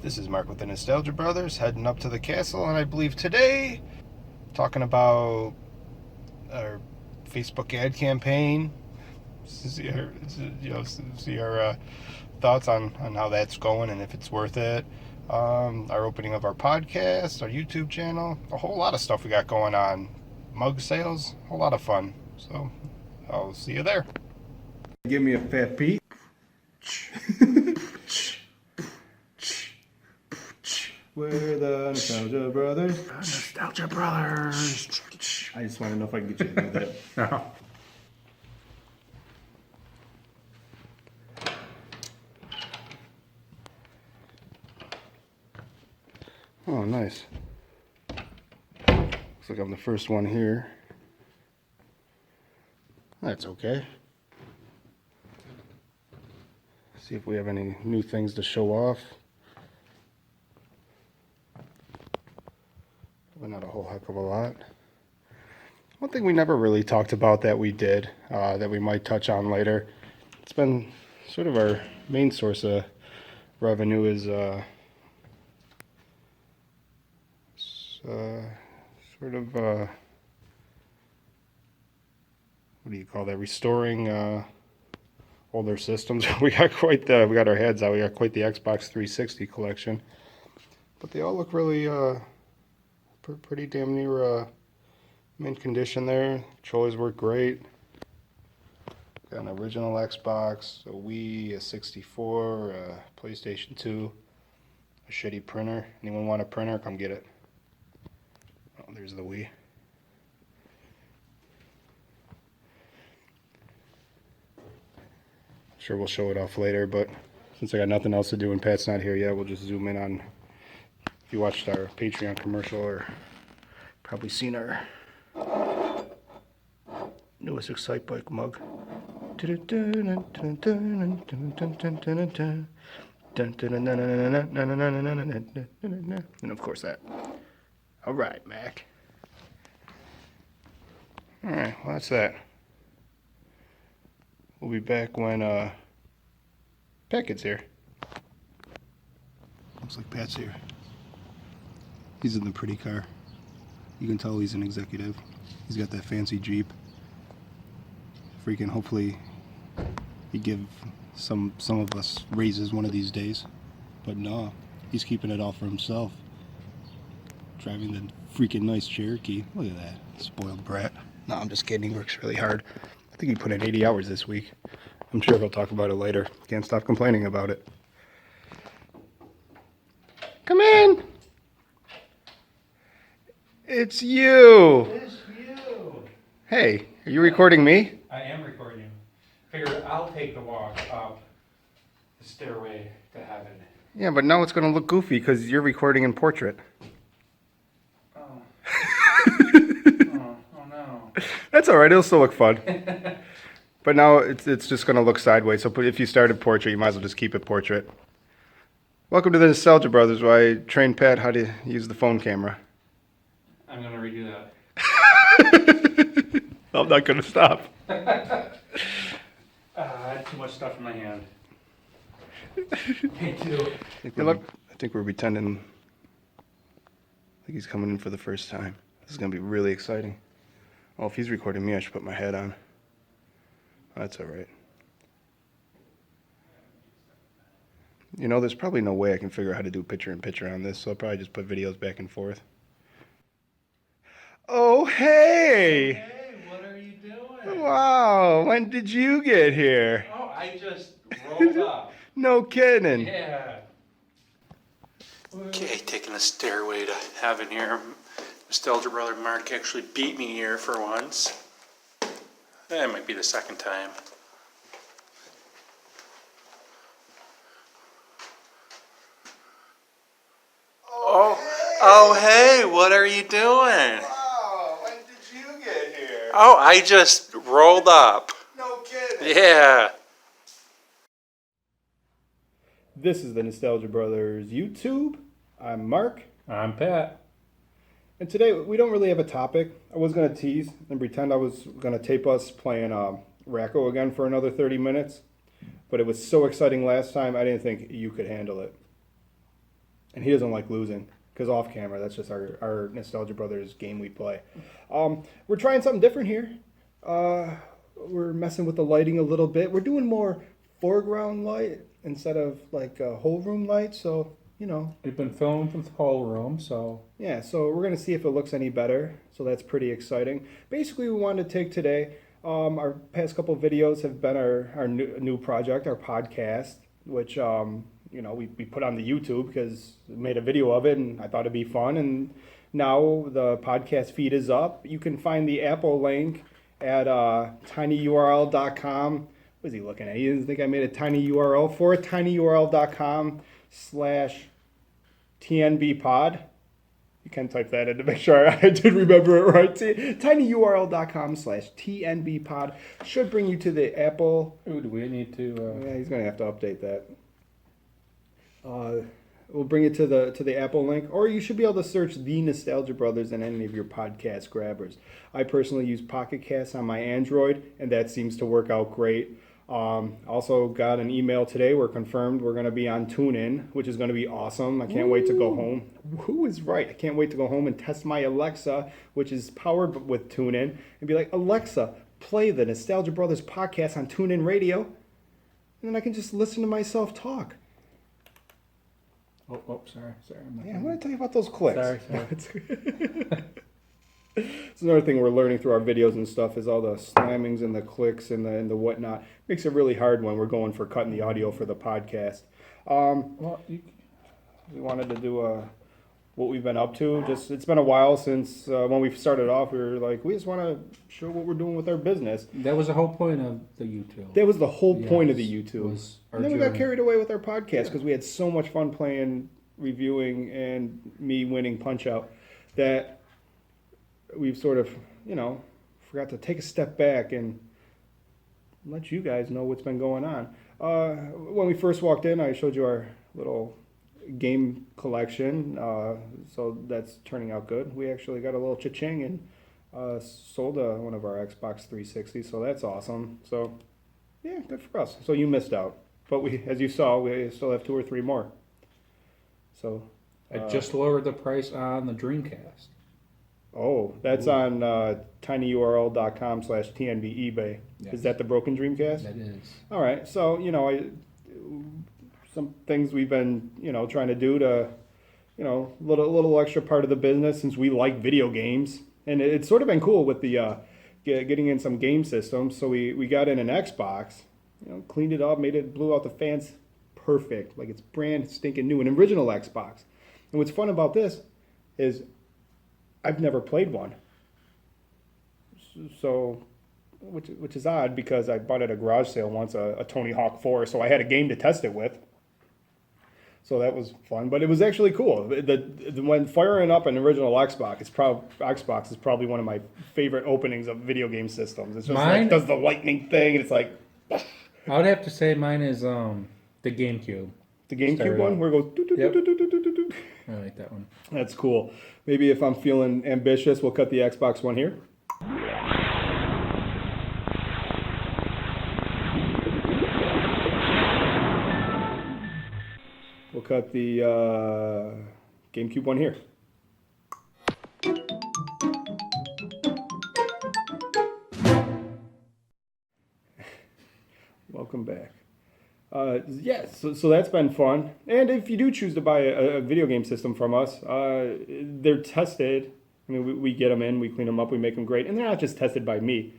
This is Mark with the Nostalgia Brothers, heading up to the castle, and I believe today, talking about our Facebook ad campaign. See our thoughts on how that's going and if it's worth it. Our opening of our podcast, our YouTube channel, a whole lot of stuff we got going on. Mug sales, a whole lot of fun. So I'll see you there. Give me a fat Pete. We're the Nostalgia Brothers. Nostalgia Brothers. I just want to know if I can get you to do that. No. Oh, nice. Looks like I'm the first one here. That's okay. See if we have any new things to show off. But not a whole heck of a lot. One thing we never really talked about that we did, that we might touch on later, it's been sort of our main source of revenue is sort of, what do you call that, restoring older systems. We got our heads out, we got quite the Xbox 360 collection. But they all look really, pretty damn near mint condition there. Controllers work great. Got an original Xbox, a Wii, a 64, a PlayStation 2, a shitty printer. Anyone want a printer? Come get it. Oh, there's the Wii. Sure, we'll show it off later, but since I got nothing else to do and Pat's not here yet, we'll just zoom in on. If you watched our Patreon commercial, or probably seen our newest Excite Bike mug. And of course that. All right, Mac. All right, well that's that. We'll be back when Pat gets here. Looks like Pat's here. He's in the pretty car. You can tell he's an executive. He's got that fancy Jeep. Freaking hopefully he give some of us raises one of these days. But no, he's keeping it all for himself. Driving the freaking nice Cherokee. Look at that. Spoiled brat. No, I'm just kidding. He works really hard. I think he put in 80 hours this week. I'm sure he'll talk about it later. Can't stop complaining about it. Come in! It's you! It's you. Hey, are you recording me? I am recording you. Figure I'll take the walk up the stairway to heaven. Yeah, but now it's going to look goofy because you're recording in portrait. Oh. Oh no. That's alright, it'll still look fun. But now it's just going to look sideways, so if you started portrait, you might as well just keep it portrait. Welcome to the Nostalgia Brothers, where I trained Pat how to use the phone camera. I'm gonna redo that. I'm not going to stop. I had too much stuff in my hand. Me too. I think we're pretending like he's coming in for the first time. This is going to be really exciting. Oh, if he's recording me, I should put my head on. That's all right. You know, there's probably no way I can figure out how to do picture-in-picture on this, so I'll probably just put videos back and forth. Oh, hey! Hey, what are you doing? Wow, when did you get here? Oh, I just rolled up. No kidding. Yeah. Okay, taking the stairway to heaven here. Nostalgia Brother Mark actually beat me here for once. That might be the second time. Oh, hey, what are you doing? Wow, when did you get here? Oh, I just rolled up. No kidding. Yeah. This is the Nostalgia Brothers YouTube. I'm Mark. I'm Pat. And today we don't really have a topic. I was going to tease and pretend I was going to tape us playing Racco again for another 30 minutes. But it was so exciting last time, I didn't think you could handle it. and he doesn't like losing. Because off camera, that's just our Nostalgia Brothers game we play. We're trying something different here. We're messing with the lighting a little bit. We're doing more foreground light instead of like whole room light. So, you know. We've been filming from the whole room, so Yeah, so we're going to see if it looks any better. So that's pretty exciting. Basically, we wanted to take today, our past couple of videos have been our new project, our podcast, which, you know, we put on the YouTube because we made a video of it and I thought it'd be fun. And now the podcast feed is up. You can find the Apple link at tinyurl.com. What is he looking at? He doesn't think I made a tiny URL for it. tinyurl.com/TNBpod. You can type that in to make sure I did remember it right. tinyurl.com/TNBpod should bring you to the Apple. ooh, do we need to? Yeah, he's gonna have to update that. We'll bring it to the Apple link, or you should be able to search the Nostalgia Brothers in any of your podcast grabbers. I personally use Pocket Casts on my Android, and that seems to work out great. Also got an email today. We're confirmed we're going to be on TuneIn, which is going to be awesome. I can't wait to go home. Who is right? I can't wait to go home and test my Alexa, which is powered with TuneIn, and be like, Alexa, play the Nostalgia Brothers podcast on TuneIn Radio, and then I can just listen to myself talk. Oh, sorry. I'm not Yeah, I'm going to tell you about those clicks. Sorry. It's another thing we're learning through our videos and stuff is all the slammings and the clicks and the whatnot. Makes it really hard when we're going for cutting the audio for the podcast. Well, We wanted to do what we've been up to. Just it's been a while since when we started off. We were like, we just want to show what we're doing with our business. that was the whole point of the YouTube. That was the whole point of the Yes, YouTube. was our And then we got journey. carried away with our podcast because we had so much fun playing, reviewing, and me winning Punch Out that we've sort of, you know, forgot to take a step back and let you guys know what's been going on. When we first walked in, I showed you our little game collection, so that's turning out good. We actually got a little cha-ching and sold one of our Xbox 360, so that's awesome. So, yeah, good for us. So you missed out. But we, as you saw, we still have 2 or 3 more. So, I just lowered the price on the Dreamcast. oh, that's on tinyurl.com/TNB eBay. Yes. Is that the broken Dreamcast? That is. All right. So, you know, some things we've been, you know, trying to do to, you know, little extra part of the business since we like video games. And it's sort of been cool with the getting in some game systems. So we got in an Xbox, you know, cleaned it up, blew out the fans perfect. Like it's brand stinking new, an original Xbox. And what's fun about this is I've never played one. So, which is odd because I bought at a garage sale once a Tony Hawk 4, so I had a game to test it with. So that was fun, but it was actually cool. When firing up an original Xbox, Xbox is probably one of my favorite openings of video game systems. It's just Mine- like does the lightning thing, and it's like I would have to say mine is the GameCube. the GameCube Start it one up. where it goes. Yep. doo-doo-doo-doo-doo-doo-doo. I like that one. That's cool. Maybe if I'm feeling ambitious, we'll cut the Xbox one here. We'll cut the GameCube one here. Welcome back. So that's been fun. And if you do choose to buy a video game system from us, they're tested. I mean, we get them in, we clean them up, we make them great. And they're not just tested by me.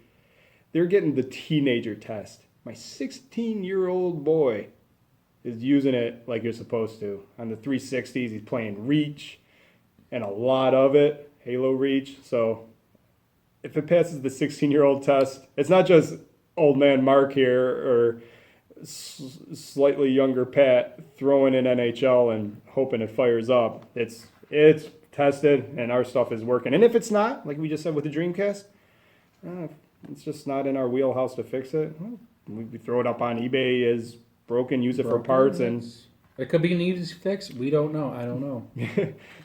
They're getting the teenager test. My 16-year-old boy is using it like you're supposed to. On the 360s, he's playing Reach and a lot of it, Halo Reach. So if it passes the 16-year-old test, it's not just old man Mark here or slightly younger Pat throwing in NHL and hoping it fires up. It's tested and our stuff is working. And if it's not, like we just said with the Dreamcast, it's just not in our wheelhouse to fix it. Well, we throw it up on eBay as broken, use it for parts, and It could be an easy fix. We don't know. I don't know.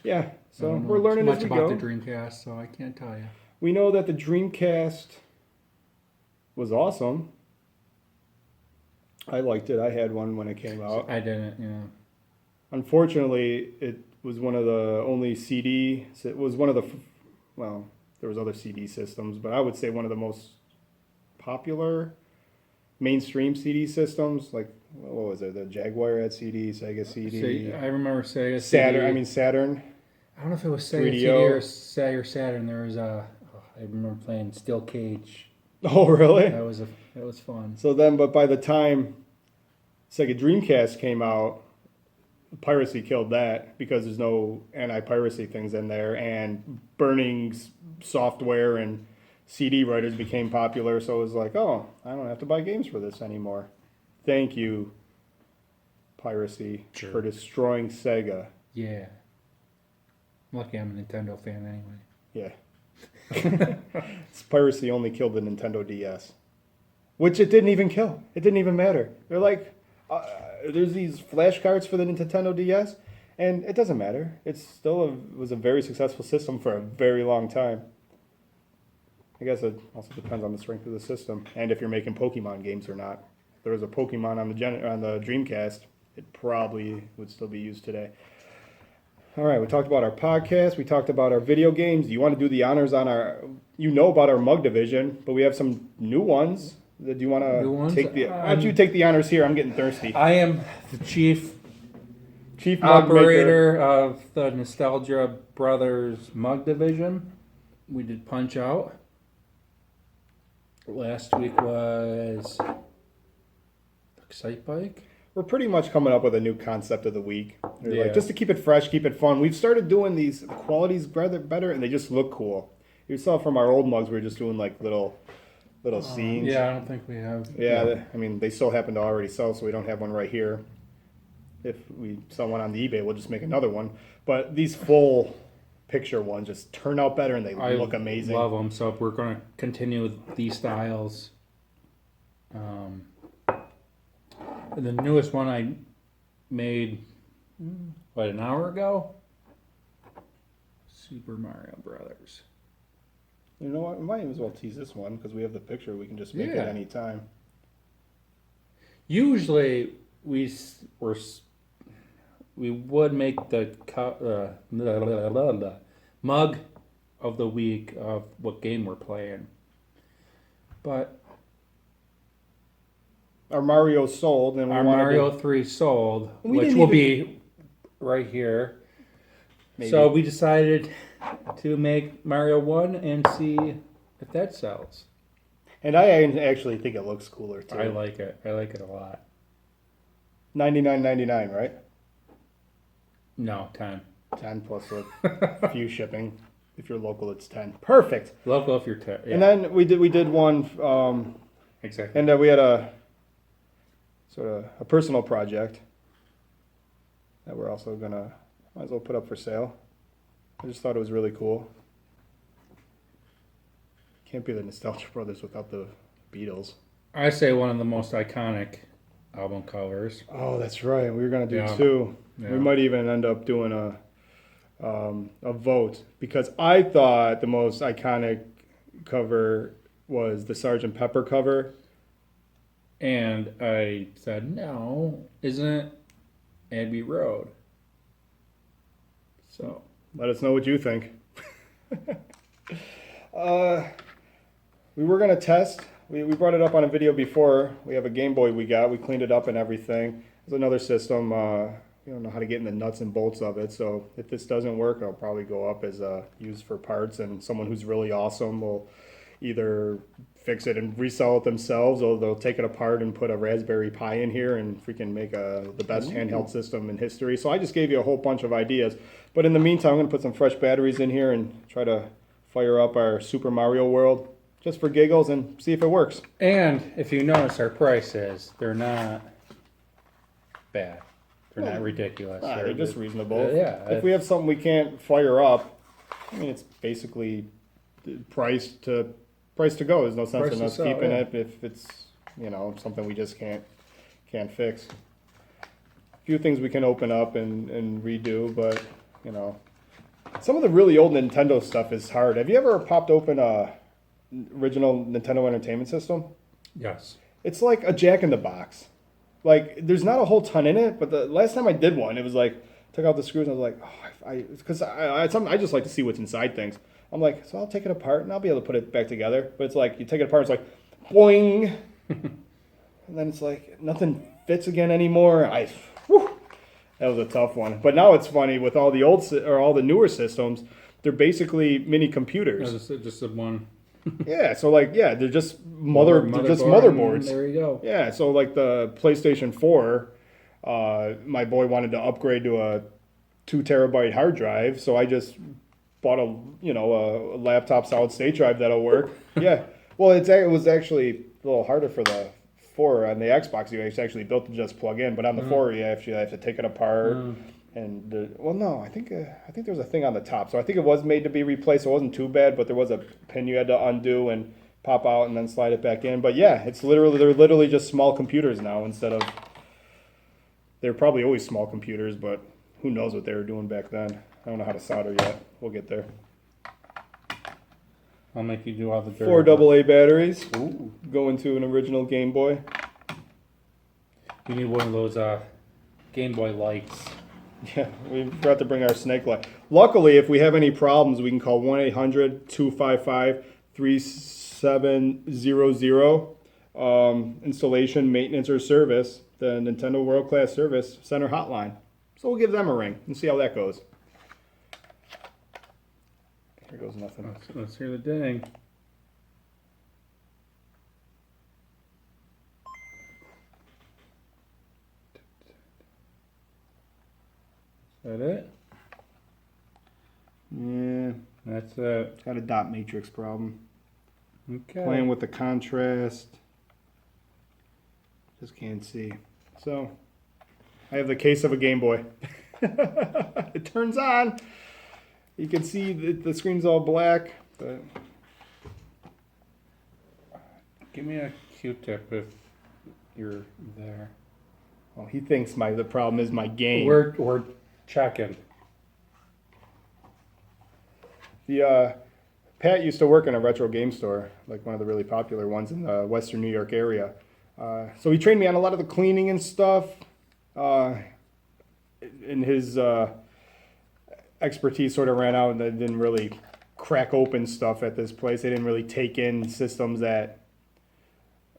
yeah. I So don't know we're learning too as much we about go. the Dreamcast, so I can't tell you. We know that the Dreamcast was awesome. I liked it. I had one when it came out. I didn't. Yeah. Unfortunately, it was one of the only CD. It was one of the, well, there was other CD systems, but I would say one of the most popular mainstream CD systems. Like, what was it? The Jaguar had CD, Sega CD, I remember Sega Saturn. CD. I mean Saturn. I don't know if it was Sega 3DO. CD or Sega Saturn. There was I remember playing Steel Cage. Oh, really? That was fun. So then, but by the time Sega Dreamcast came out, piracy killed that because there's no anti-piracy things in there, and burning software and CD writers became popular. So it was like, oh, I don't have to buy games for this anymore. Thank you, piracy, Sure. for destroying Sega. Yeah. Lucky I'm a Nintendo fan anyway. Yeah. Piracy only killed the Nintendo DS, which it didn't even kill. It didn't even matter. They're like, there's these flashcards for the Nintendo DS, and it doesn't matter. It was a very successful system for a very long time. I guess it also depends on the strength of the system and if you're making Pokemon games or not. If there was a Pokemon on the Dreamcast, it probably would still be used today. All right, we talked about our podcast. We talked about our video games. Do you want to do the honors on our? You know about our mug division, but we have some new ones. Do you want New to ones? take the? Why don't you take the honors here? I'm getting thirsty. I am the chief Mug maker. operator of the Nostalgia Brothers mug division. We did Punch Out. Last week was Excite Bike. We're pretty much coming up with a new concept of the week. Yeah. Like, just to keep it fresh, keep it fun. We've started doing these qualities better, and they just look cool. You saw from our old mugs, we were just doing like little scenes. Yeah, I don't think we have. Yeah, I mean, they still happen to already sell, so we don't have one right here. If we sell one on the eBay, we'll just make another one. But these full picture ones just turn out better, and they I look amazing. love them. So we're going to continue with these styles. The newest one I made, an hour ago? Super Mario Brothers. You know what? We might as well tease this one because we have the picture. We can just make it Yeah. any time. Usually we would make the mug of the week of what game we're playing. But Our Mario sold, and we our wanted Mario to, 3 sold, We which didn't will be right here. maybe. So we decided to make Mario 1 and see if that sells. And I actually think it looks cooler too. I like it. I like it a lot. $99.99, right? No, 10. 10 plus a few shipping. If you're local, it's 10. Perfect. Local if you're yeah, And then we did one, exactly. and we had a sort of a personal project that we're also gonna might as well put up for sale. I just thought it was really cool. Can't be the Nostalgia Brothers without the Beatles. I say one of the most iconic album covers. Oh, that's right. We were gonna do Yeah. two. Yeah. We might even end up doing a vote because I thought the most iconic cover was the Sgt. Pepper cover. And I said, no, isn't it Abbey Road? So, Let us know what you think. We were gonna test. We brought it up on a video before. We have a Game Boy we got. We cleaned it up and everything. There's another system. We don't know how to get in the nuts and bolts of it. So if this doesn't work, it'll probably go up as used for parts. And someone who's really awesome will either fix it and resell it themselves, or they'll take it apart and put a Raspberry Pi in here and freaking make the best handheld system in history. So I just gave you a whole bunch of ideas. But in the meantime, I'm going to put some fresh batteries in here and try to fire up our Super Mario World just for giggles and see if it works. and if you notice our prices, they're not bad. They're not ridiculous. They're just reasonable. yeah. If we have something we can't fire up, I mean, it's basically price to go. There's no sense Price in to us sell, keeping yeah. it if it's something we just can't fix. A few things we can open up and redo, but some of the really old Nintendo stuff is hard. Have you ever popped open a original Nintendo Entertainment System? Yes. It's like a Jack in the Box. Like, there's not a whole ton in it, but the last time I did one, it was like, took out the screws and I was like, because I just like to see what's inside things. I'm like, so I'll take it apart and I'll be able to put it back together. But it's like, you take it apart, it's like, boing. And then it's like, nothing fits again anymore. Whew, that was a tough one. But now it's funny, with all the all the newer systems, they're basically mini computers. Just a one. Yeah, so like, yeah, they're just Motherboard, motherboards. There you go. Yeah, so like the PlayStation 4, my boy wanted to upgrade to a 2 terabyte hard drive, so I just bought a laptop solid state drive that'll work. Yeah, well, it was actually a little harder for the 4 on the Xbox. It's actually built to just plug in, but on the 4, you actually have to take it apart. And no, I think there was a thing on the top, so I think it was made to be replaced. It wasn't too bad, but there was a pin you had to undo and pop out and then slide it back in. But yeah, they're literally just small computers now instead of, they're probably always small computers, but who knows what they were doing back then. I don't know how to solder yet. We'll get there. I'll make you do all the dirty 4 work. AA batteries. Ooh. Going to an original Game Boy. You need one of those Game Boy lights. Yeah, we forgot to bring our snake light. Luckily, if we have any problems, we can call 1-800-255-3700. Installation, maintenance, or service, the Nintendo World Class Service Center hotline. So we'll give them a ring and see how that goes. Here goes nothing. Let's hear the ding. Is that it? Yeah, That's it. got a dot matrix problem. Okay. Playing with the contrast. Just can't see. So, I have the case of a Game Boy. It turns on. You can see the screen's all black, but Give me a Q-tip if you're there. well, he thinks the problem is my game. We're checking. The Pat used to work in a retro game store, like one of the really popular ones in the Western New York area. So he trained me on a lot of the cleaning and stuff. And his expertise sort of ran out, and they didn't really crack open stuff at this place. They didn't really take in systems that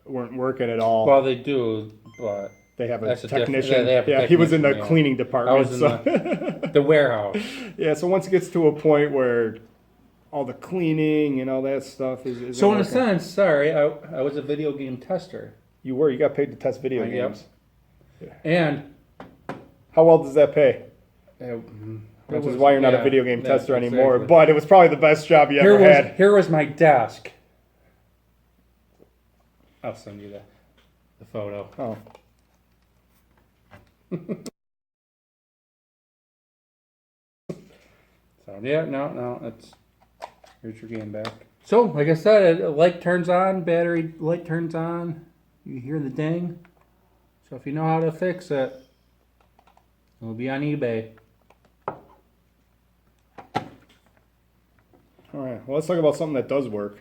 weren't working at all. Well, they do, but they have a that's a technician. they have a Yeah, he was in the technician, yeah. cleaning I department. was in So. the warehouse. Yeah, so once it gets to a point where all the cleaning and all that stuff is So in a working. sense, sorry, I was a video game tester. You got paid to test video Yep. games. And How well does that pay? Which is why you're not a video game tester anymore. Exactly. But it was probably the best job you ever had. Here was my desk. I'll send you the photo. Oh. So yeah, no, it's here's your game back. So like I said, light turns on, battery light turns on. You hear the ding. So if you know how to fix it, it'll be on eBay. All right. Well, let's talk about something that does work.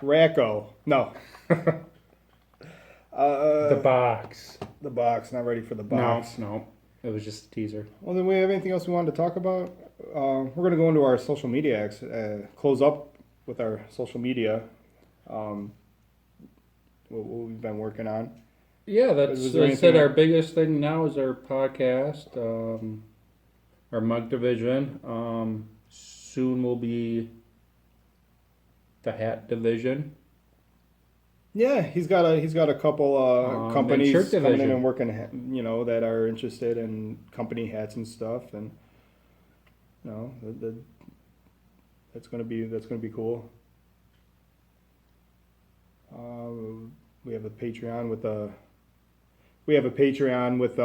Racco. No. The box. The box. Not ready for the box. No, it was just a teaser. Well, then we have anything else we wanted to talk about? We're going to go into our social media, close up with our social media, what we've been working on. Yeah, that's Was there I anything said our else? biggest thing now is our podcast, our mug division. Soon will be the hat division. Yeah, he's got a couple And companies shirt coming in division. and working, that are interested in company hats and stuff, and that's gonna be cool. We have a Patreon with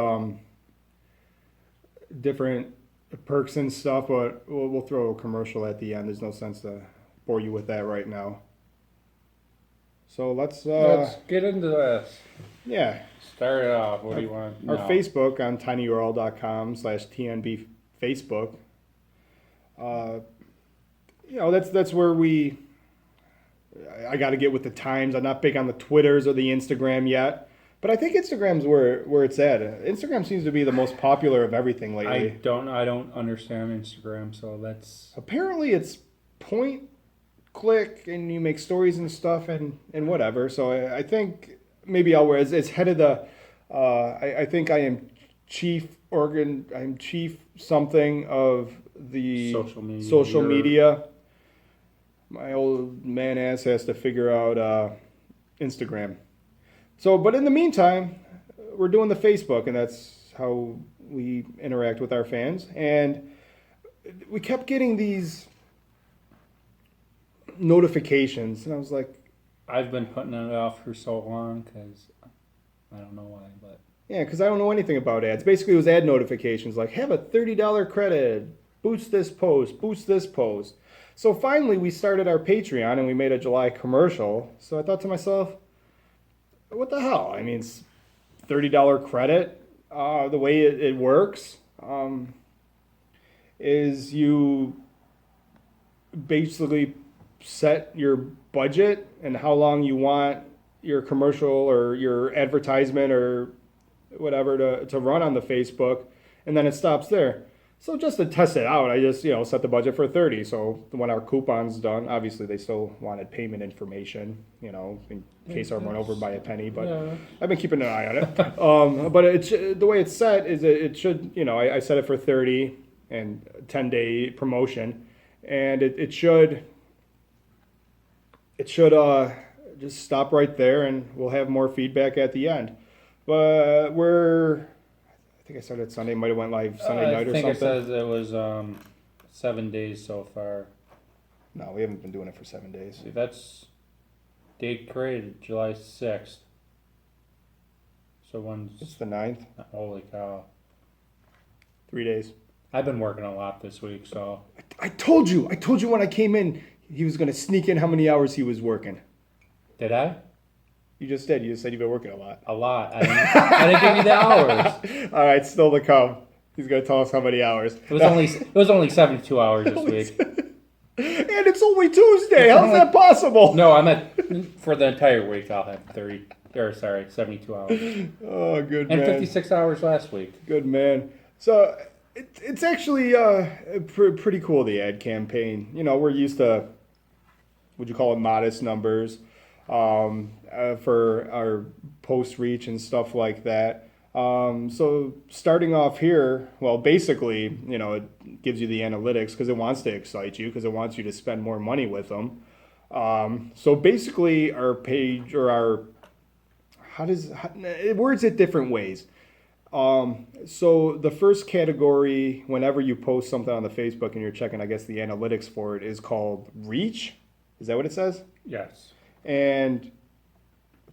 different perks and stuff, but we'll throw a commercial at the end. There's no sense to bore you with that right now. So let's get into this. yeah. Start it off. What do you want? Our No. Facebook on tinyurl.com/TNB Facebook. That's where I got to get with the times. I'm not big on the Twitters or the Instagram yet. But I think Instagram's where it's at. Instagram seems to be the most popular of everything I lately. don't understand Instagram, so that's Apparently, it's point, click, and you make stories and stuff and whatever. So I think maybe I'll wear it's head of the. I think I am I'm chief something of the social media. My old man ass has to figure out Instagram. So, but in the meantime, we're doing the Facebook, and that's how we interact with our fans. And we kept getting these notifications, and I was like, I've been putting it off for so long because I don't know why, but yeah, because I don't know anything about ads. Basically, it was ad notifications like, have a $30 credit, boost this post, boost this post. So finally, we started our Patreon, and we made a July commercial. So I thought to myself, what the hell? I mean, it's $30 credit. The way it works is you basically set your budget and how long you want your commercial or your advertisement or whatever to run on the Facebook, and then it stops there. So just to test it out, I just set the budget for 30. So when our coupon's done, obviously they still wanted payment information, in case I run over by a penny. But yeah. I've been keeping an eye on it. But the way it's set is it should, I set it for 30 and 10-day promotion, and it should just stop right there, and we'll have more feedback at the end. But I think I started Sunday, might have went live Sunday night or something. I think it says it was 7 days so far. No, we haven't been doing it for 7 days. See, that's date created July 6th. So It's when's the 9th, holy cow? 3 days. I've been working a lot this week, so I told you when I came in, he was going to sneak in how many hours he was working. did I? You just did. You just said you've been working a lot. A lot. I didn't give you the hours. All right, still to come. He's going to tell us how many hours. It was only 72 hours this week. And it's only Tuesday. How's that possible? No, I'm at for the entire week. I'll have 72 hours, Oh, good and man. 56 hours last week. Good man. So it's actually pretty cool, the ad campaign. We're used to, would you call it modest numbers for our post reach and stuff like that. So starting off here, well, basically, it gives you the analytics because it wants to excite you, because it wants you to spend more money with them. So basically our page or it words it different ways. So the first category, whenever you post something on the Facebook and you're checking, I guess, the analytics for it, is called reach. Is that what it says? Yes. And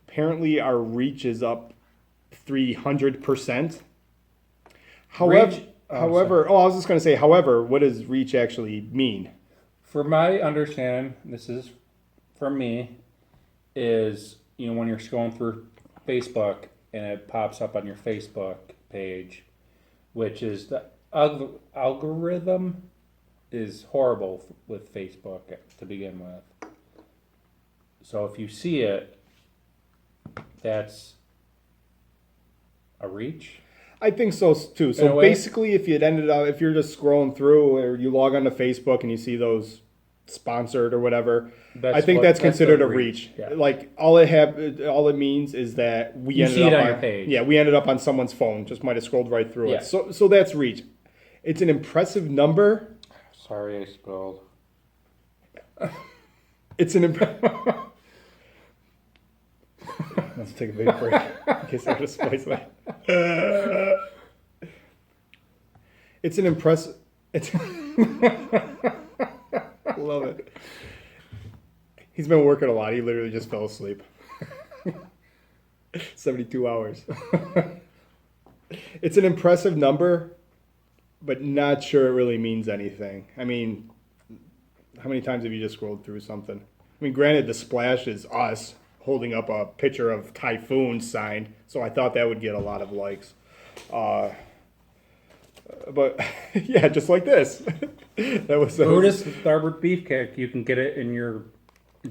apparently our reach is up 300%. However, Reach? I was just going to say, however, what does reach actually mean? For my understanding, this is for me, is when you're scrolling through Facebook and it pops up on your Facebook page, which is the algorithm is horrible with Facebook to begin with. So if you see it, that's a reach. I think so too. In a So way. basically, if you're just scrolling through, or you log on to Facebook and you see those sponsored or whatever, I think that's considered the a reach. Yeah. Like all it means is that we You ended see it up on your page. Yeah, we ended up on someone's phone. Just might have scrolled right through Yeah. it. So that's reach. It's an impressive number. Sorry, I spelled. It's an Let's take a big break in case I have to spice that. It's an impressive. Love it. He's been working a lot. He literally just fell asleep. 72 hours. It's an impressive number, but not sure it really means anything. I mean, how many times have you just scrolled through something? I mean, granted, the splash is us holding up a picture of Typhoon signed, so I thought that would get a lot of likes. But yeah, just like this. That was Brutus Tharbert Beefcake, you can get it in your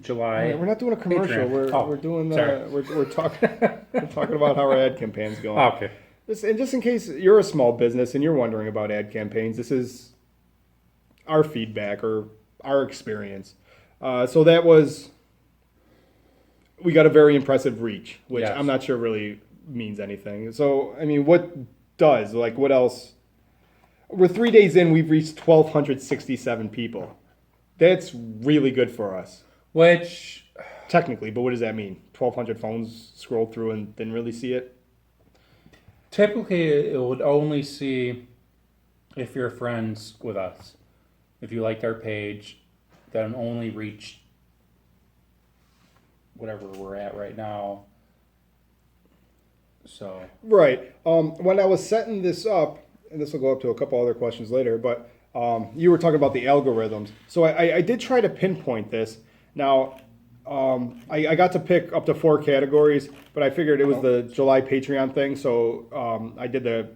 July. We're not doing a commercial. Patreon. We're doing sorry. we're talking we're talking about how our ad campaign's going. Okay. Just in case you're a small business and you're wondering about ad campaigns, this is our feedback or our experience. So that was, we got a very impressive reach, which Yes. I'm not sure really means anything. So, I mean, what does? Like, what else? We're 3 days in, we've reached 1,267 people. That's really good for us, Which, technically, but what does that mean? 1,200 phones scrolled through and didn't really see it? typically, it would only see if you're friends with us. If you liked our page, then only reach whatever we're at right now. So, Right. When I was setting this up, and this will go up to a couple other questions later, but you were talking about the algorithms. So I did try to pinpoint this. Now, I got to pick up to 4 categories, but I figured it was the July Patreon thing, so I did the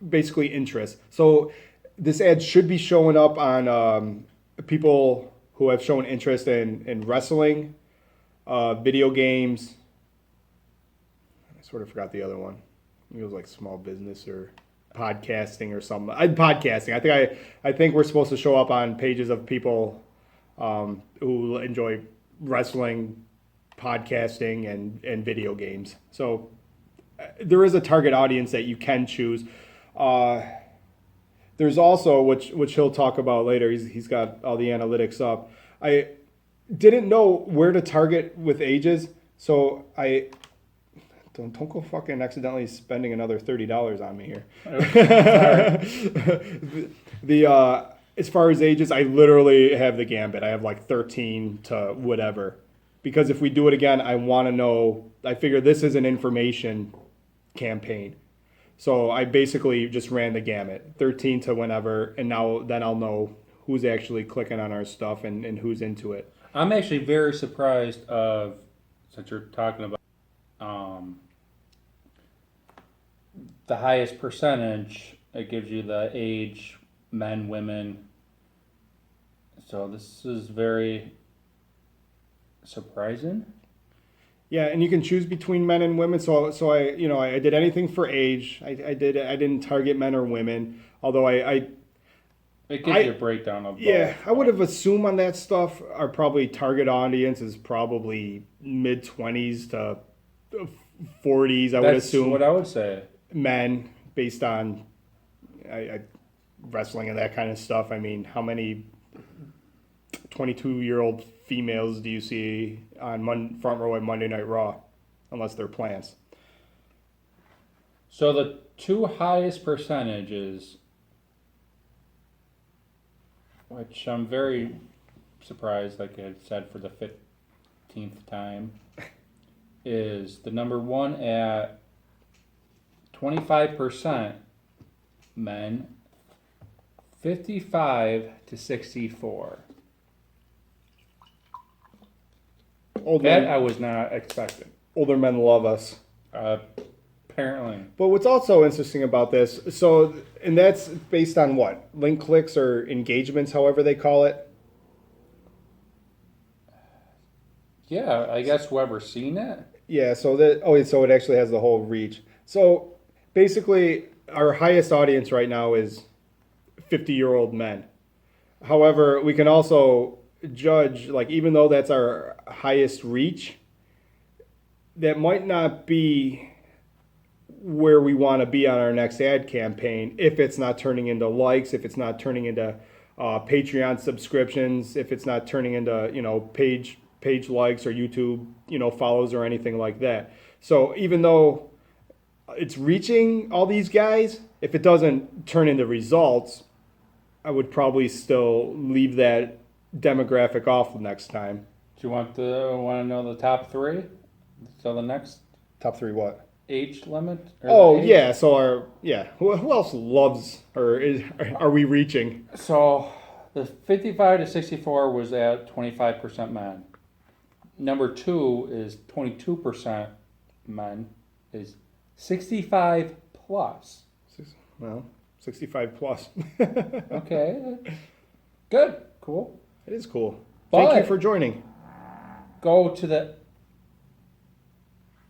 basically interest. So this ad should be showing up on people who have shown interest in wrestling, video games. I sort of forgot the other one. It was like small business or podcasting or something. Podcasting. I think we're supposed to show up on pages of people who enjoy wrestling, podcasting, and video games. So there is a target audience that you can choose. There's also, which he'll talk about later. He's got all the analytics up. I didn't know where to target with ages, so I don't go fucking accidentally spending another $30 on me here. As far as ages, I literally have the gambit. I have like 13 to whatever, because if we do it again, I want to know. I figure this is an information campaign. So I basically just ran the gamut, 13 to whenever, and then I'll know who's actually clicking on our stuff and who's into it. I'm actually very surprised of, since you're talking about the highest percentage, it gives you the age, men, women. So this is very surprising. Yeah, and you can choose between men and women. So I did anything for age. I didn't target men or women. Although It gives you a breakdown of both. I would have assumed on that stuff our probably target audience is probably mid-20s to 40s. I would That's assume what I would say. men based on wrestling and that kind of stuff. I mean, how many 22-year-old females do you see on front row at Monday Night Raw, unless they're plants? So the 2 highest percentages, which I'm very surprised, like I said, for the 15th time, is the number 1 at 25% men, 55 to 64. That I was not expecting. Older men love us. Apparently. But what's also interesting about this, and that's based on what? Link clicks or engagements, however they call it? Yeah, I guess whoever's seen it. Yeah, so it actually has the whole reach. So basically, our highest audience right now is 50-year-old men. However, we can also judge, like, even though that's our highest reach, that might not be where we want to be on our next ad campaign if it's not turning into likes, if it's not turning into Patreon subscriptions, if it's not turning into page likes or YouTube follows or anything like that. So even though it's reaching all these guys, if it doesn't turn into results, I would probably still leave that demographic off next time. Do you want to know the top 3? So the next Top 3 what? age limit? Oh yeah, so who else loves or are we reaching? So the 55 to 64 was at 25% men. Number 2 is 22% men, is 65 plus. Well, 65 plus. Okay. Good. Cool. It is cool. Thank you But- for joining. Go to the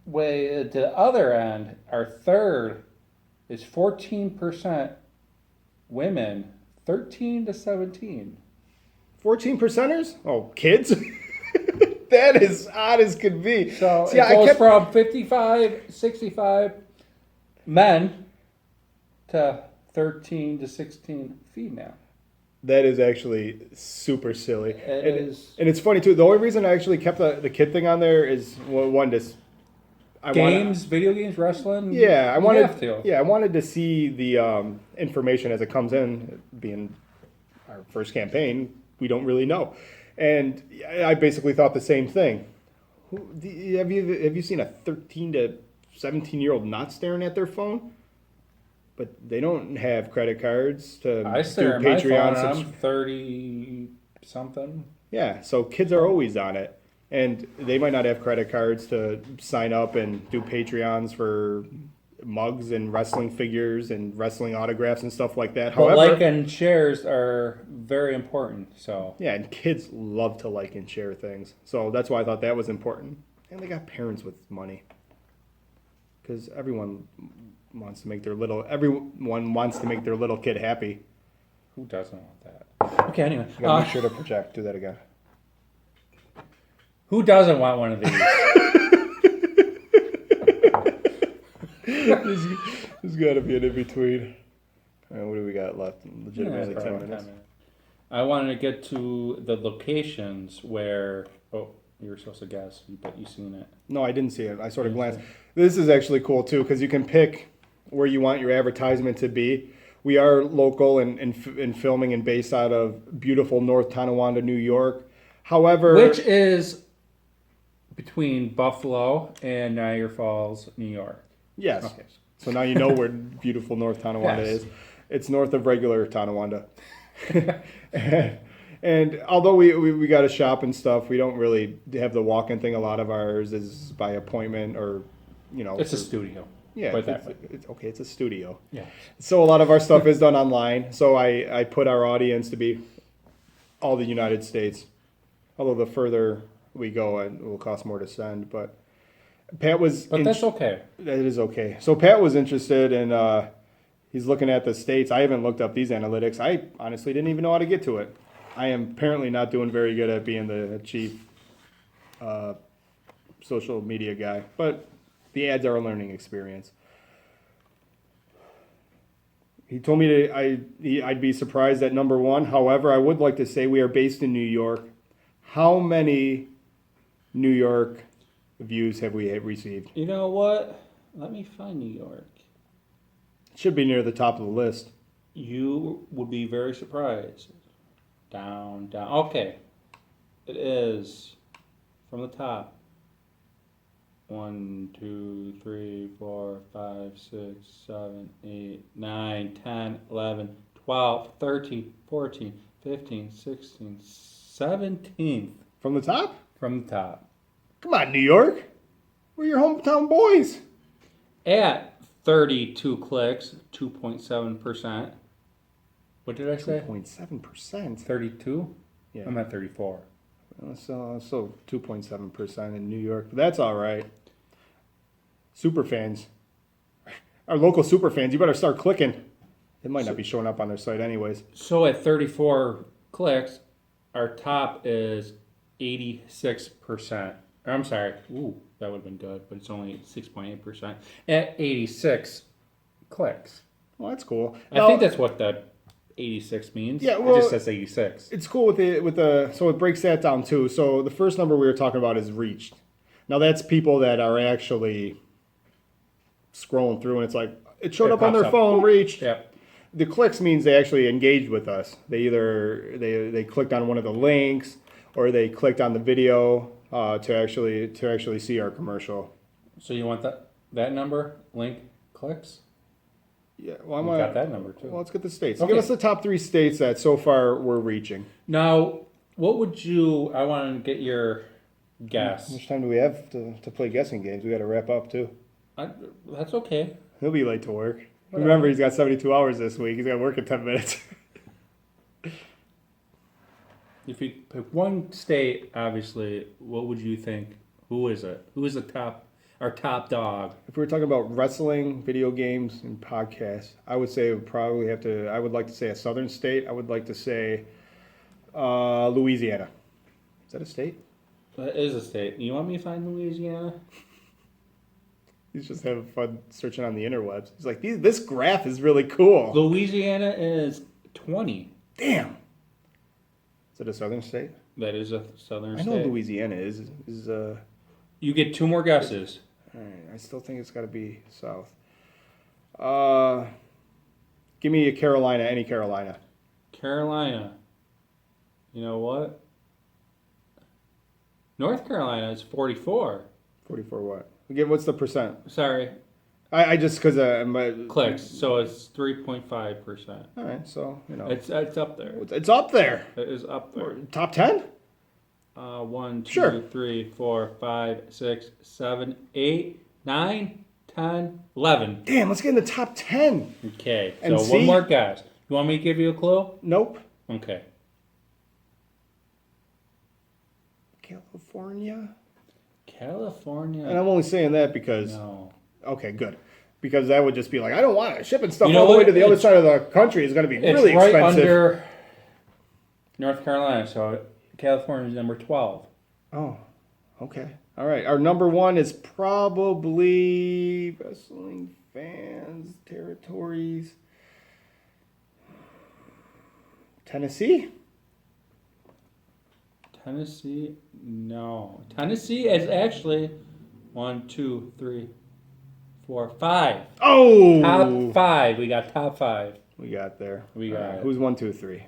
way to the other end. Our third is 14% women, 13 to 17. 14 percenters? Oh, kids? That is odd as could be. So See, it I goes kept, from 55, 65 men to 13 to 16 female. that is actually super silly. It and, is- and it's funny too. The only reason I actually kept the kid thing on there is one, just I Games, video games, wrestling. Yeah, I you wanted. have to. Yeah, I wanted to see the information as it comes in. Being our first campaign, we don't really know, and I basically thought the same thing. Have you seen a 13 to 17-year-old not staring at their phone? But they don't have credit cards to I do stare at my phone Patreon. and I'm 30 something. Yeah, so kids are always on it. And they might not have credit cards to sign up and do Patreons for mugs and wrestling figures and wrestling autographs and stuff like that. But However, like and shares are very important. So yeah, and kids love to like and share things. So that's why I thought that was important. And they got parents with money. Because everyone wants to make their little kid happy. who doesn't want that? Okay, anyway. You gotta make sure to project. Do that again. Who doesn't want one of these? There's got to be an in between. What do we got left? Legitimately Yeah, 10 probably minutes. 10 minutes. I wanted to get to the locations where. Oh, you were supposed to guess, but you seen it. No, I didn't see it. I sort of glanced. This is actually cool too because you can pick where you want your advertisement to be. We are local and filming and based out of beautiful North Tonawanda, New York. However, Which is between Buffalo and Niagara Falls, New York. yes. Okay. So now you know where beautiful North Tonawanda Yes. is. It's north of regular Tonawanda. And although we got a shop and stuff, we don't really have the walk-in thing. A lot of ours is by appointment or, It's a studio. yeah, Put it that way. it's okay. It's a studio. Yeah. So a lot of our stuff is done online. So I put our audience to be all the United States. Although the further we go, it will cost more to send. But Pat was. But that's okay. That is okay. So Pat was interested and he's looking at the states. I haven't looked up these analytics. I honestly didn't even know how to get to it. I am apparently not doing very good at being the chief social media guy, but the ads are a learning experience. He told me I'd be surprised at number one. However, I would like to say we are based in New York. How many New York views have we received? You know what? Let me find New York. It should be near the top of the list. You would be very surprised. Down. Okay. It is from the top. 1, 2, 3, 4, 5, 6, 7, 8, 9, 10, 11, 12, 13, 14, 15, 16, 17th From the top? from the top. Come on, New York. We're your hometown boys. At 32 clicks, 2.7%. What did I say? 2.7%. 32? Yeah. I'm at 34. So 2.7% in New York. But that's all right. Super fans. Our local super fans, you better start clicking. It might not be showing up on their site anyways. So at 34 clicks, our top is 86%. I'm sorry. Ooh, that would have been good, but it's only 6.8%. At 86 clicks. Well, that's cool. I think that's what that 86 means. Yeah, it well- just says 86. It's cool with the so it breaks that down too. So the first number we were talking about is reached. Now that's people that are actually scrolling through and it's like it showed It up on pops their up. phone, reached. Yep. The clicks means they actually engaged with us. They either they clicked on one of the links or they clicked on the video to actually see our commercial. So you want that number? Link clicks? Yeah, well, We got that number too. Well, let's get the states. Okay. Give us the top 3 states that so far we're reaching. Now, what would you? I want to get your How guess. much time do we have to play guessing games? We got to wrap up too. That's okay. He'll be late to work. Remember, he's got 72 hours this week. He's got to work in 10 minutes. If you pick one state, obviously, what would you think? Who is it? Who is our top dog? If we were talking about wrestling, video games, and podcasts, I would say it would probably have to. I would like to say a southern state. I would like to say Louisiana. Is that a state? That is a state. You want me to find Louisiana? He's just having fun searching on the interwebs. He's like, this graph is really cool. Louisiana is 20. Damn. Is it a southern state? That is a southern I state. know Louisiana is. You get 2 more guesses. All right, I still think it's got to be south. Give me a Carolina, any Carolina. Carolina. You know what? North Carolina is 44. 44 what? Again, what's the percent? Sorry, I just because clicks. So it's 3.5%. All right, so you know It's up there. it's up there. It is up there. Top 10? 1, 2, Sure. 3, 4, 5, 6, 7, 8, 9, 10, 11. Damn, let's get in the top 10. Okay, And so see? one more guess. You want me to give you a clue? Nope. Okay. California. California. And I'm only saying that because No. okay, good. Because that would just be like I don't want it. Shipping stuff You know all the way what? to the other It's- side of the country is going to be It's really right expensive. under North Carolina, so California is number 12. Oh, okay. All right. Our number one is probably wrestling fans, territories. Tennessee? Tennessee, no. Tennessee is actually 1, 2, 3, 4, 5. Oh! Top 5. We got top 5. We got there. We All got right. it. Who's 1, 2, 3?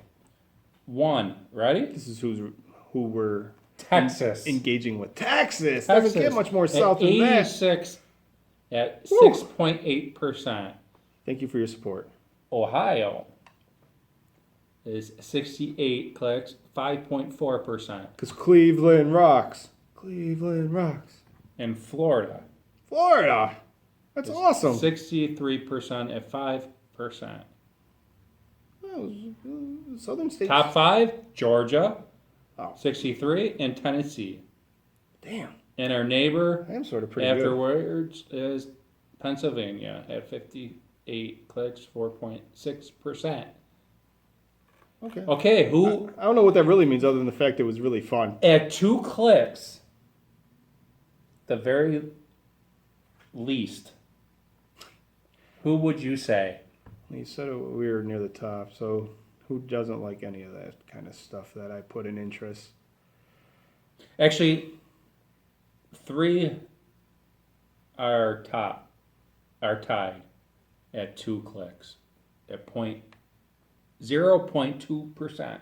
1. Ready? This is who we're Texas. engaging with. Texas! Texas. Doesn't get much more At south than that. 86 at Woo. 6.8%. Thank you for your support. Ohio is 68 clicks, 5.4%. Because Cleveland rocks. Cleveland rocks. And Florida, Florida! That's awesome. 63% at 5%. Oh, southern states. Top 5, Georgia, Oh. 63, and Tennessee. Damn. And our neighbor I am sort of pretty good. afterwards is Pennsylvania at 58 clicks, 4.6%. Okay. Okay, who I don't know what that really means other than the fact it was really fun. at 2 clicks, the very least, who would you say? You said we were near the top, so who doesn't like any of that kind of stuff that I put in interest? Actually, 3 are tied at 2 clicks at 0.2%.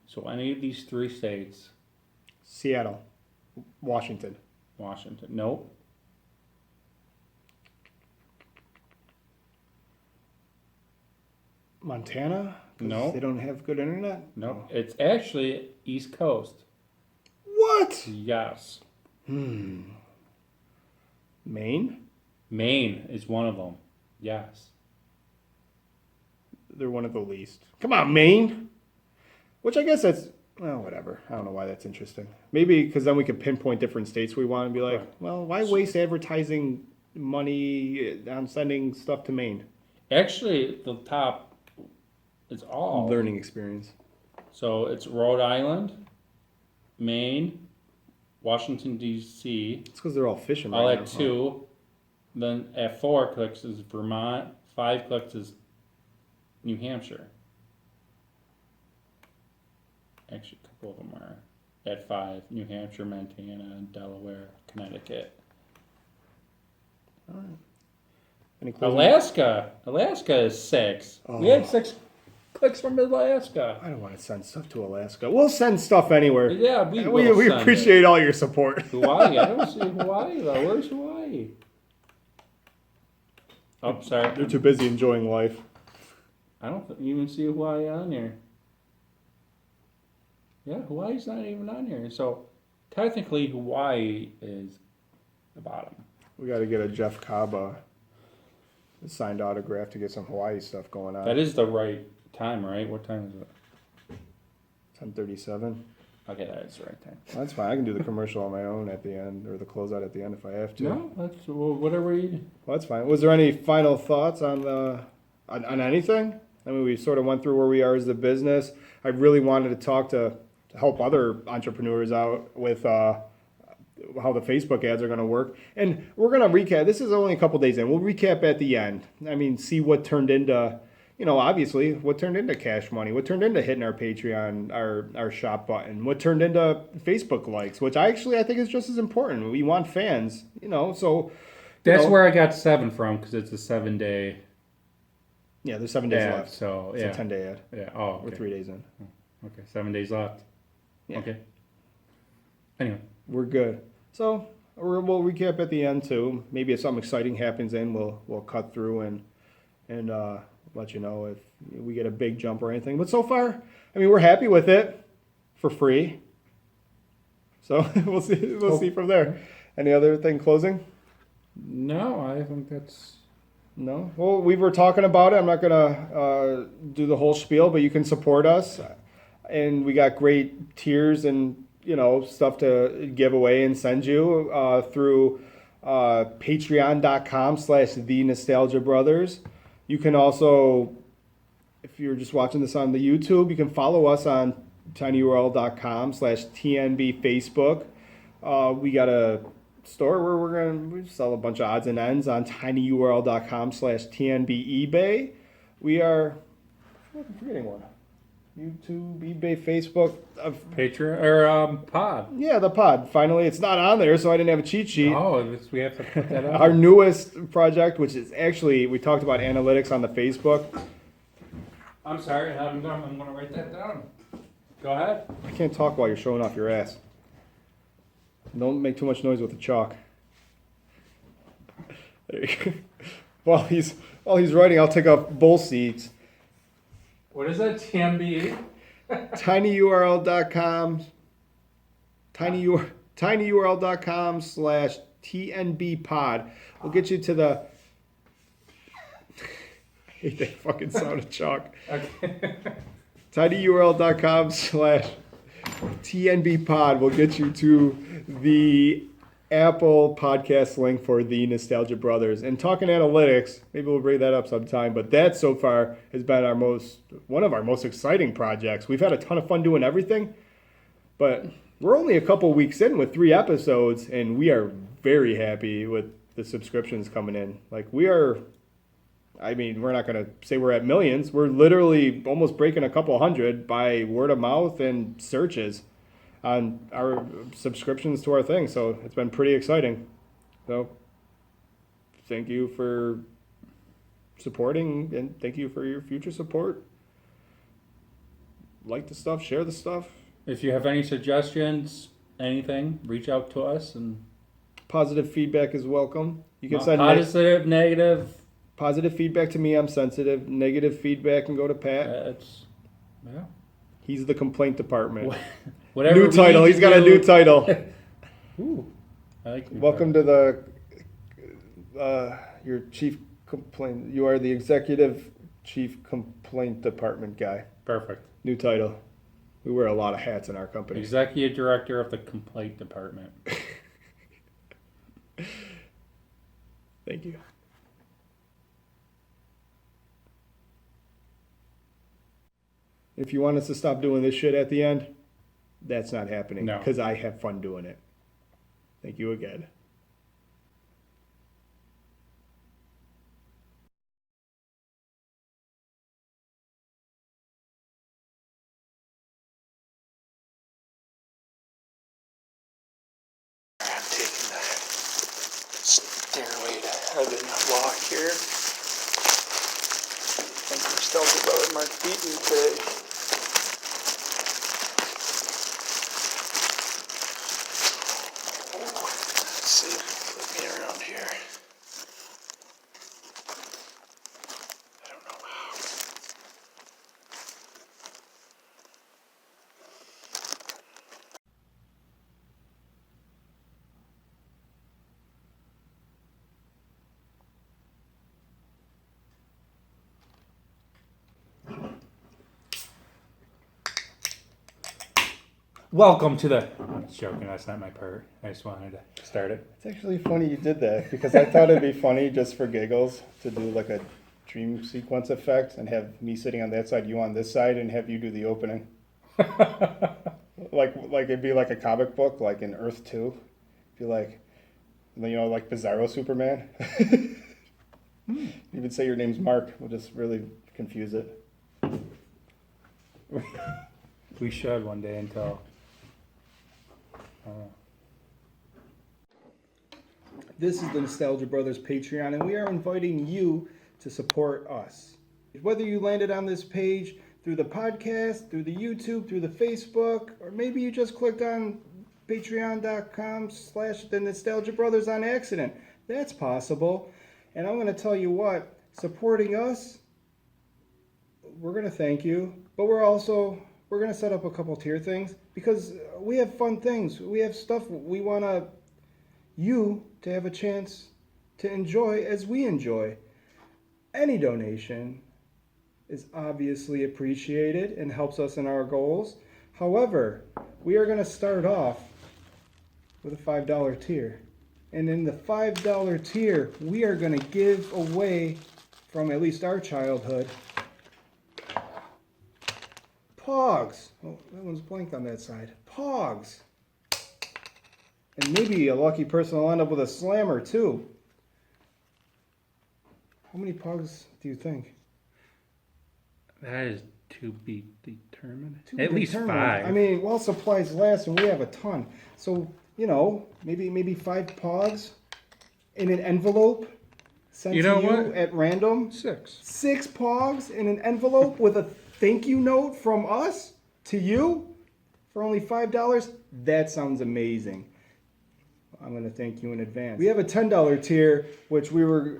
So any of these 3 states, Seattle, Washington. Washington, nope. Montana? 'Cause No. They don't have good internet? Nope. It's actually East Coast. What? Yes. Maine? Maine is one of them. Yes. They're one of the least. Come on, Maine! Which I guess that's, well, whatever. I don't know why that's interesting. Maybe because then we can pinpoint different states we want and be like, well, why waste advertising money on sending stuff to Maine? Actually, the top is all. Learning experience. So it's Rhode Island, Maine, Washington, D.C., It's because they're all fishing all right at now. 2. Then at 4 clicks is Vermont, 5 clicks is New Hampshire. Actually, a couple of them are at 5. New Hampshire, Montana, Delaware, Connecticut. Any closing- Alaska is 6. We Oh. had 6 clicks from Alaska. I don't want to send stuff to Alaska. We'll send stuff anywhere. Yeah, we We will send appreciate all your support. it. Hawaii. I don't see Hawaii though. Where's Hawaii? Oh, sorry. They're too busy enjoying life. I don't even see Hawaii on here. Yeah, Hawaii's not even on here. So technically, Hawaii is the bottom. We got to get a Jeff Cobb signed autograph to get some Hawaii stuff going on. That is the right time, right? What time is it? 10:37. Okay, that is the right time. That's fine. I can do the commercial on my own at the end, or the closeout at the end if I have to. No, that's well, whatever you. Well, that's fine. Was there any final thoughts on the on anything? I mean, we sort of went through where we are as a business. I really wanted to talk to help other entrepreneurs out with how the Facebook ads are going to work. And we're going to recap. This is only a couple days in. We'll recap at the end. I mean, see what turned into, obviously, what turned into cash money, what turned into hitting our Patreon, our shop button, what turned into Facebook likes, which I think is just as important. We want fans, so. That's where I got 7 from, because it's a 7-day Yeah, there's 7 days ad. left. So It's yeah, a 10-day ad. yeah. Oh, We're okay. 3 days in. Okay, 7 days left. Yeah. Okay. Anyway, We're good. So we'll recap at the end too. Maybe if something exciting happens in, we'll cut through and let you know if we get a big jump or anything. But so far, I mean, we're happy with it for free. So we'll see. We'll see from there. Any other thing closing? no, I think that's. No. Well, we were talking about it. I'm not gonna do the whole spiel, but you can support us, and we got great tiers and stuff to give away and send you through patreon.com/the Nostalgia Brothers. You can also, if you're just watching this on the YouTube, you can follow us on tinyurl.com/TNB Facebook. We got a store where we sell a bunch of odds and ends on tinyurl.com/TNB eBay. We are, I'm forgetting one. YouTube, eBay, Facebook. Patreon or pod. Yeah, the pod. Finally, it's not on there, so I didn't have a cheat sheet. Oh, we have to put that Our up. newest project, which is actually, we talked about analytics on the Facebook. I'm sorry, I'm going to write that down. Go ahead. I can't talk while you're showing off your ass. Don't make too much noise with the chalk. There you go. While he's writing, I'll take off both seats. What is that? TMB. tinyurl.com tinyurl.com/TNB pod will get you to the I hate that fucking sound of chalk. Okay. tinyurl.com/TNB pod will get you to the Apple podcast link for the Nostalgia Brothers. And talking analytics, maybe we'll bring that up sometime, but that so far has been one of our most exciting projects. We've had a ton of fun doing everything, but we're only a couple weeks in with 3 episodes, and we are very happy with the subscriptions coming in. We're not going to say we're at millions. We're literally almost breaking a couple hundred by word of mouth and searches on our subscriptions to our thing. So it's been pretty exciting. So thank you for supporting, and thank you for your future support. Like the stuff, share the stuff. If you have any suggestions, anything, reach out to us. And Positive feedback is welcome. You can send positive, negative. positive feedback to me. I'm sensitive. Negative feedback can go to Pat. It's yeah. He's the complaint department. Whatever. New we title. need He's to got a do- new title. Ooh, I like. Welcome to the your chief complaint. You are the executive chief complaint department guy. Perfect. New title. We wear a lot of hats in our company. Executive director of the complaint department. Thank you. If you want us to stop doing this shit at the end, that's not happening. No. Because I have fun doing it. Thank you again. I'm taking the stairway to heaven walk here. Thank you, Nostalgia Brother Mark beat me today. Let's see if he can flip me around here. I don't know how. Welcome to the. I'm joking. That's not my part. I just wanted to start it. It's actually funny you did that because I thought it'd be funny just for giggles to do like a dream sequence effect and have me sitting on that side, you on this side, and have you do the opening. like it'd be like a comic book, like in Earth 2. Be like, like Bizarro Superman. You would say your name's Mark. We'll just really confuse it. We should one day until. This is the Nostalgia Brothers Patreon, and we are inviting you to support us. Whether you landed on this page through the podcast, through the YouTube, through the Facebook, or maybe you just clicked on patreon.com/the Nostalgia Brothers on accident. That's possible. And I'm going to tell you what, supporting us, we're going to thank you, but we're going to set up a couple tier things because we have fun things. We have stuff we want you to have a chance to enjoy as we enjoy. Any donation is obviously appreciated and helps us in our goals. However, we are going to start off with a $5 tier. And in the $5 tier, we are going to give away, from at least our childhood, Pogs. Oh, that one's blanked on that side. Pogs. And maybe a lucky person will end up with a slammer, too. How many Pogs do you think? That is to be determined. To be At least determined. 5. I mean, while supplies last, and we have a ton. So, maybe 5 Pogs in an envelope sent You know to you what? at random. 6. 6 Pogs in an envelope with a thank you note from us to you for only $5. That sounds amazing. I'm going to thank you in advance. We have a $10 tier, which we were,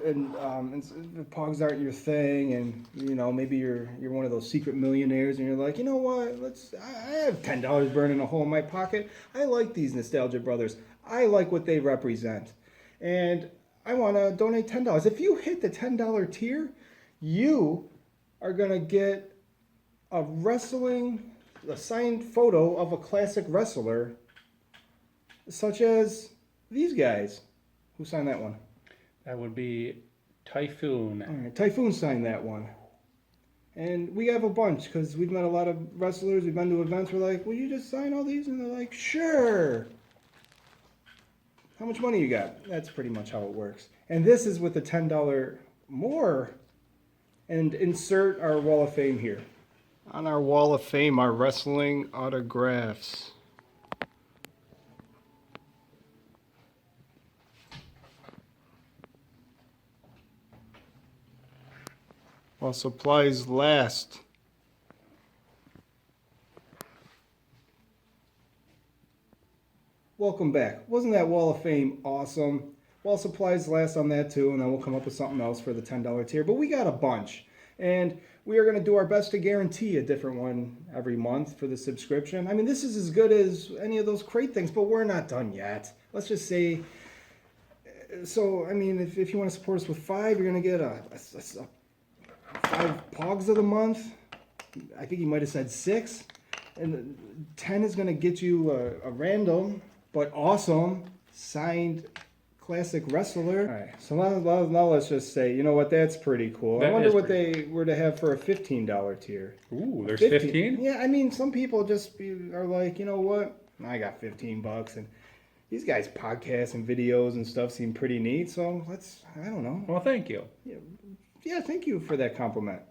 Pogs aren't your thing, and maybe you're one of those secret millionaires, and you're like, you know what? I have $10 burning a hole in my pocket. I like these Nostalgia Brothers. I like what they represent, and I want to donate $10. If you hit the $10 tier, you are going to get a signed photo of a classic wrestler, such as these guys. Who signed that one? That would be Typhoon. All right, Typhoon signed that one. And we have a bunch because we've met a lot of wrestlers. We've been to events. We're like, will you just sign all these? And they're like, sure. How much money you got? That's pretty much how it works. And this is with the $10 more. And insert our Wall of Fame here. On our Wall of Fame are wrestling autographs. While supplies last. Welcome back. Wasn't that Wall of Fame awesome? While supplies last on that too, and then we'll come up with something else for the $10 tier. But we got a bunch. And we are going to do our best to guarantee a different one every month for the subscription. I mean, this is as good as any of those crate things, but we're not done yet. Let's just say, so, I mean, if you want to support us with 5, you're going to get a 5 Pogs of the month. I think he might have said 6. And 10 is going to get you a random but awesome signed classic wrestler. All right, so now let's just say, you know what, that's pretty cool. I That wonder is what pretty they were to have for a $15 tier. Ooh, there's 15? Yeah, I mean, some people are like, you know what, I got $15, and these guys' podcasts and videos and stuff seem pretty neat, so I don't know. Well, thank you. Yeah, thank you for that compliment.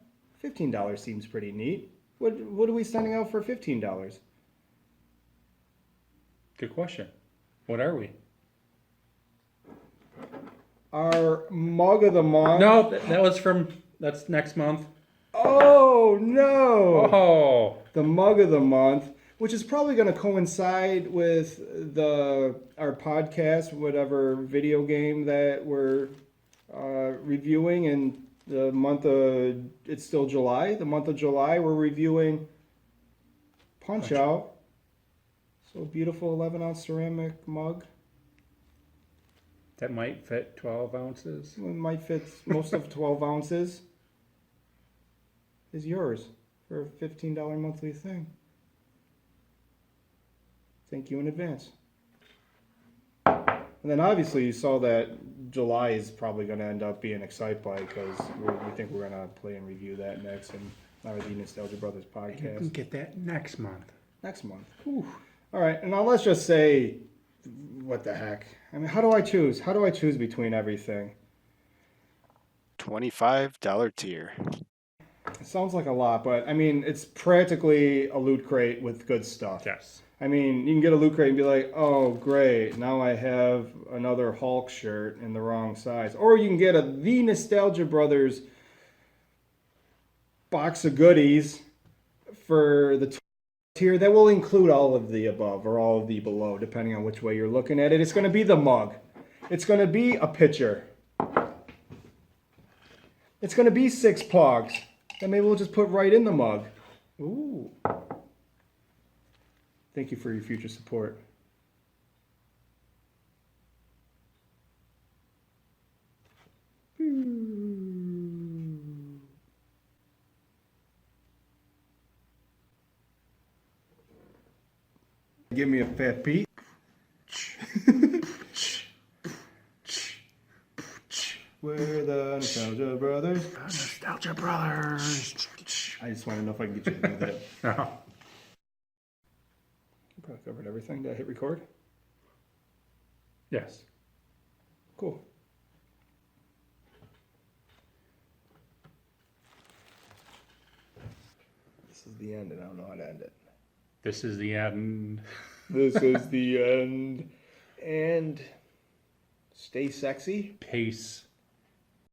$15 seems pretty neat. What are we sending out for $15? Good question. What are we? Our mug of the month. No, that's next month. Oh, no. Oh. The mug of the month, which is probably going to coincide with our podcast, whatever video game that we're reviewing in the month of, it's still July. The month of July, we're reviewing Punch Out. So beautiful 11-ounce ceramic mug. That might fit 12 ounces. It might fit most of 12 ounces. Is yours for a $15 monthly thing. Thank you in advance. And then obviously you saw that July is probably going to end up being Excite Bike because we think we're going to play and review that next in our The Nostalgia Brothers You can podcast get that next month. next month. Whew. All right, and now let's just say, what the heck? I mean, how do I choose? How do I choose between everything? $25 tier. It sounds like a lot, but I mean, it's practically a Loot Crate with good stuff. Yes. I mean, you can get a Loot Crate and be like, oh, great, now I have another Hulk shirt in the wrong size. Or you can get a The Nostalgia Brothers box of goodies for the tier that will include all of the above or all of the below, depending on which way you're looking at it. It's going to be the mug. It's going to be a pitcher. It's going to be 6 pogs that maybe we'll just put right in the mug. Ooh. Thank you for your future support. Give me a fat Pete. We're the Nostalgia Brothers. Nostalgia Brothers. I just want to know if I can get you to do that. No. Probably covered everything. Did I hit record? Yes. Cool. This is the end, and I don't know how to end it. This is the end. This is the end. And stay sexy. Peace.